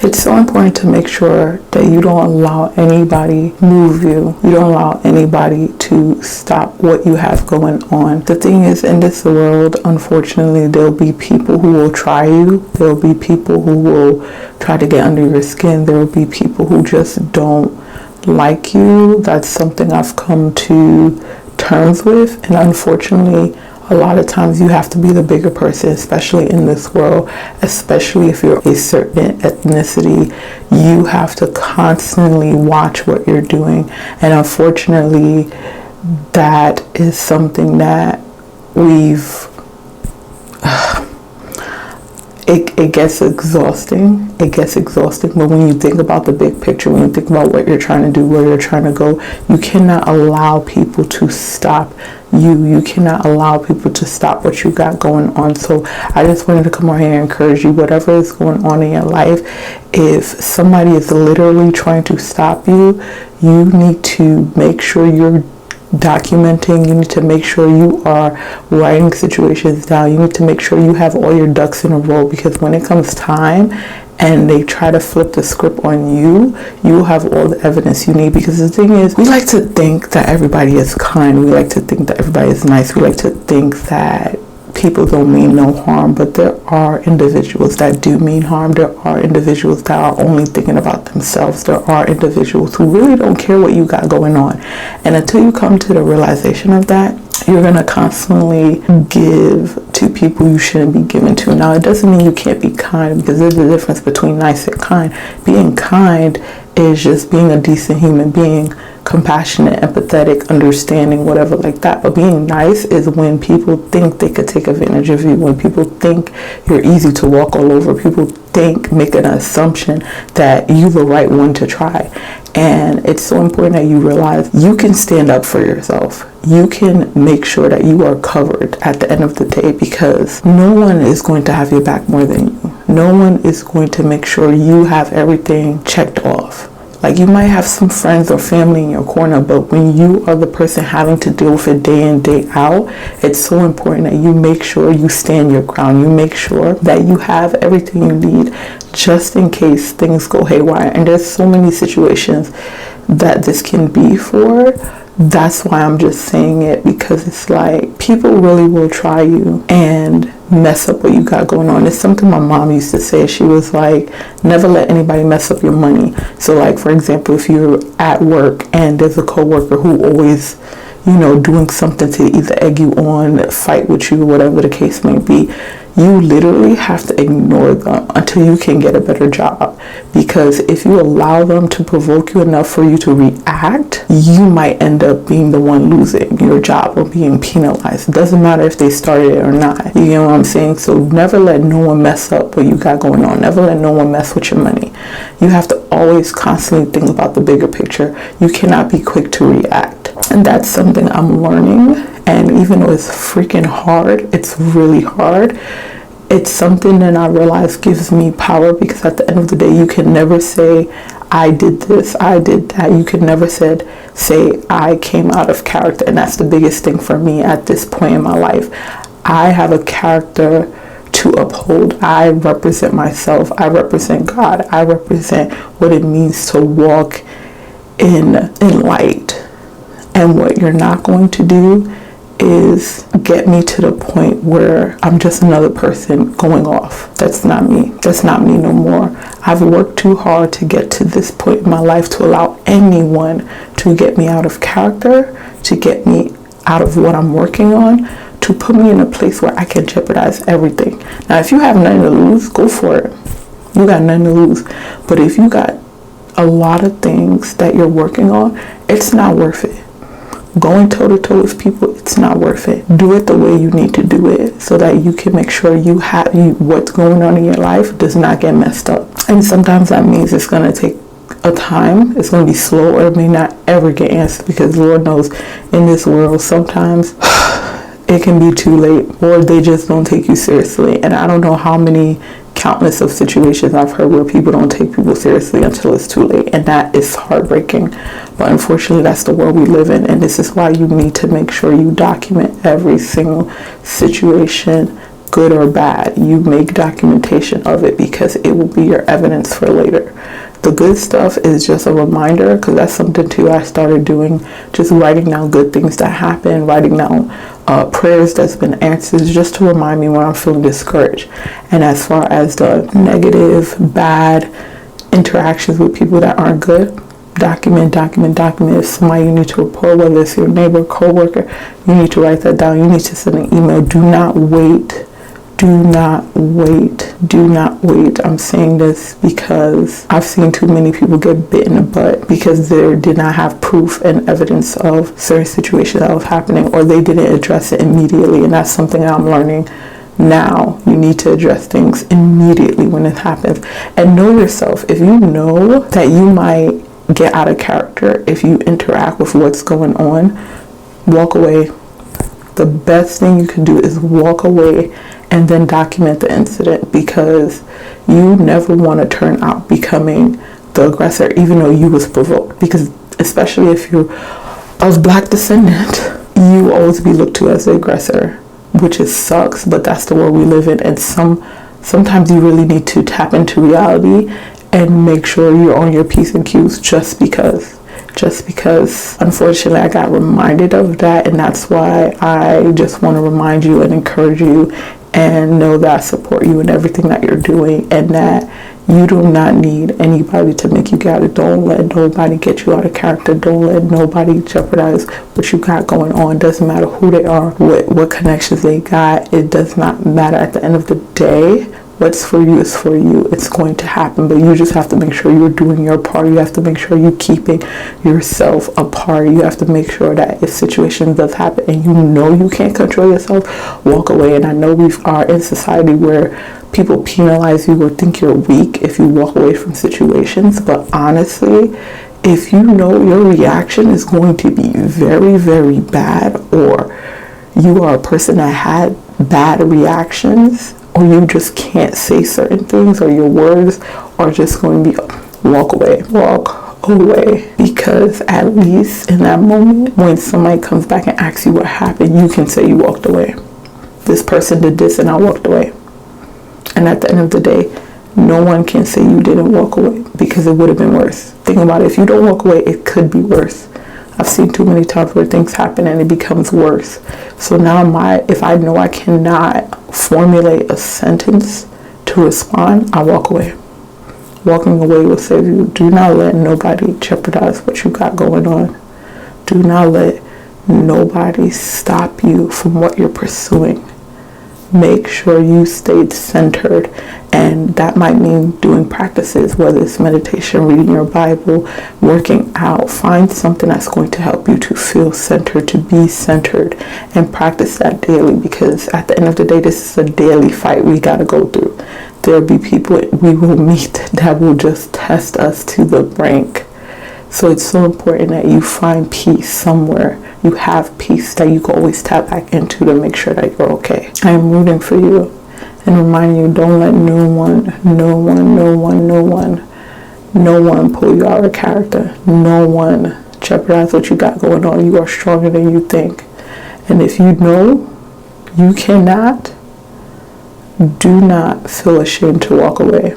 It's so important to make sure that you don't allow anybody move you. You don't allow anybody to stop what you have going on. The thing is, in this world, unfortunately, there'll be people who will try you. There'll be people who will try to get under your skin. There'll be people who just don't like you. That's something I've come to terms with. And unfortunately, a lot of times you have to be the bigger person, especially in this world, especially if you're a certain ethnicity. You have to constantly watch what you're doing. And unfortunately, that is something that it gets exhausting. It gets exhausting. But when you think about the big picture, when you think about what you're trying to do, where you're trying to go, you cannot allow people to stop you. You cannot allow people to stop what you got going on. So I just wanted to come on here and encourage you, whatever is going on in your life, if somebody is literally trying to stop you, you need to make sure you're documenting. You need to make sure you are writing situations down. You need to make sure you have all your ducks in a row, because when it comes time and they try to flip the script on you, you will have all the evidence you need. Because the thing is, we like to think that everybody is kind. We like to think that everybody is nice. We like to think that people don't mean no harm, but there are individuals that do mean harm. There are individuals that are only thinking about themselves. There are individuals who really don't care what you got going on. And until you come to the realization of that, you're going to constantly give to people you shouldn't be giving to. Now, it doesn't mean you can't be kind, because there's a difference between nice and kind. Being kind is just being a decent human being, compassionate, empathetic, understanding, whatever like that. But being nice is when people think they could take advantage of you, when people think you're easy to walk all over, people make an assumption that you're the right one to try. And it's so important that you realize you can stand up for yourself. You can make sure that you are covered at the end of the day, because no one is going to have your back more than you. No one is going to make sure you have everything checked off. Like, you might have some friends or family in your corner, but when you are the person having to deal with it day in, day out, it's so important that you make sure you stand your ground. You make sure that you have everything you need just in case things go haywire. And there's so many situations that this can be for. That's why I'm just saying it, because it's like people really will try you and mess up what you got going on. It's something my mom used to say. She was like, never let anybody mess up your money. So like, for example, if you're at work and there's a coworker who always, doing something to either egg you on, fight with you, whatever the case may be, you literally have to ignore them until you can get a better job. Because if you allow them to provoke you enough for you to react, you might end up being the one losing your job or being penalized. It doesn't matter if they started it or not. You know what I'm saying? So never let no one mess up what you got going on. Never let no one mess with your money. You have to always constantly think about the bigger picture. You cannot be quick to react. And that's something I'm learning. And even though it's freaking hard, it's really hard, it's something that I realize gives me power, because at the end of the day, you can never say, I did this, I did that. You can never say I came out of character. And that's the biggest thing for me at this point in my life. I have a character to uphold. I represent myself. I represent God. I represent what it means to walk in light. And what you're not going to do is get me to the point where I'm just another person going off. That's not me. That's not me no more. I've worked too hard to get to this point in my life to allow anyone to get me out of character, to get me out of what I'm working on, to put me in a place where I can jeopardize everything. Now, if you have nothing to lose, go for it. You got nothing to lose. But if you got a lot of things that you're working on, it's not worth it. Going toe-to-toe with people, it's not worth it. Do it the way you need to do it, so that you can make sure what's going on in your life does not get messed up. And sometimes that means it's going to take a time. It's going to be slow, or it may not ever get answered, because Lord knows in this world sometimes it can be too late, or they just don't take you seriously. And I don't know how many countless of situations I've heard where people don't take people seriously until it's too late, and that is heartbreaking. But unfortunately, that's the world we live in, and this is why you need to make sure you document every single situation good or bad, you make documentation of it because it will be your evidence for later. The good stuff is just a reminder, because that's something too I started doing, just writing down good things that happen, writing down prayers that's been answered, just to remind me when I'm feeling discouraged. And as far as the negative, bad interactions with people that aren't good, document. If somebody you need to report, whether it's your neighbor, co-worker, you need to write that down. You need to send an email. Do not wait. I'm saying this because I've seen too many people get bit in the butt because they did not have proof and evidence of certain situations that was happening, or they didn't address it immediately. And that's something that I'm learning now. You need to address things immediately when it happens. And know yourself. If you know that you might get out of character if you interact with what's going on, walk away. The best thing you can do is walk away and then document the incident, because you never want to turn out becoming the aggressor, even though you was provoked. Because especially if you're of Black descendant, you will always be looked to as the aggressor, which sucks, but that's the world we live in. And sometimes you really need to tap into reality and make sure you're on your P's and Q's, just because unfortunately I got reminded of that. And that's why I just want to remind you and encourage you, and know that I support you in everything that you're doing, and that you do not need anybody to make you get out of. Don't let nobody get you out of character. Don't let nobody jeopardize what you got going on. Doesn't matter who they are, what connections they got. It does not matter. At the end of the day, what's for you is for you. It's going to happen, but you just have to make sure you're doing your part. You have to make sure you're keeping yourself apart. You have to make sure that if situation does happen and you know you can't control yourself, walk away. And I know we are in society where people penalize you or think you're weak if you walk away from situations. But honestly, if you know your reaction is going to be very, very bad, or you are a person that had bad reactions, or you just can't say certain things, or your words are just going to be, walk away. Because at least in that moment, when somebody comes back and asks you what happened, you can say you walked away. This person did this and I walked away. And at the end of the day, no one can say you didn't walk away, because it would have been worse. Think about it. If you don't walk away, it could be worse. I've seen too many times where things happen and it becomes worse. So now if I know I cannot formulate a sentence to respond, I walk away. Walking away will save you. Do not let nobody jeopardize what you got going on. Do not let nobody stop you from what you're pursuing. Make sure you stayed centered, and that might mean doing practices, whether it's meditation, reading your Bible, working out. Find something that's going to help you to feel centered, to be centered, and practice that daily, because at the end of the day, this is a daily fight we got to go through. There'll be people we will meet that will just test us to the brink. So it's so important that you find peace somewhere. You have peace that you can always tap back into to make sure that you're okay. I am rooting for you and reminding you, don't let no one pull you out of character. No one jeopardize what you got going on. You are stronger than you think. And if you know you cannot, do not feel ashamed to walk away.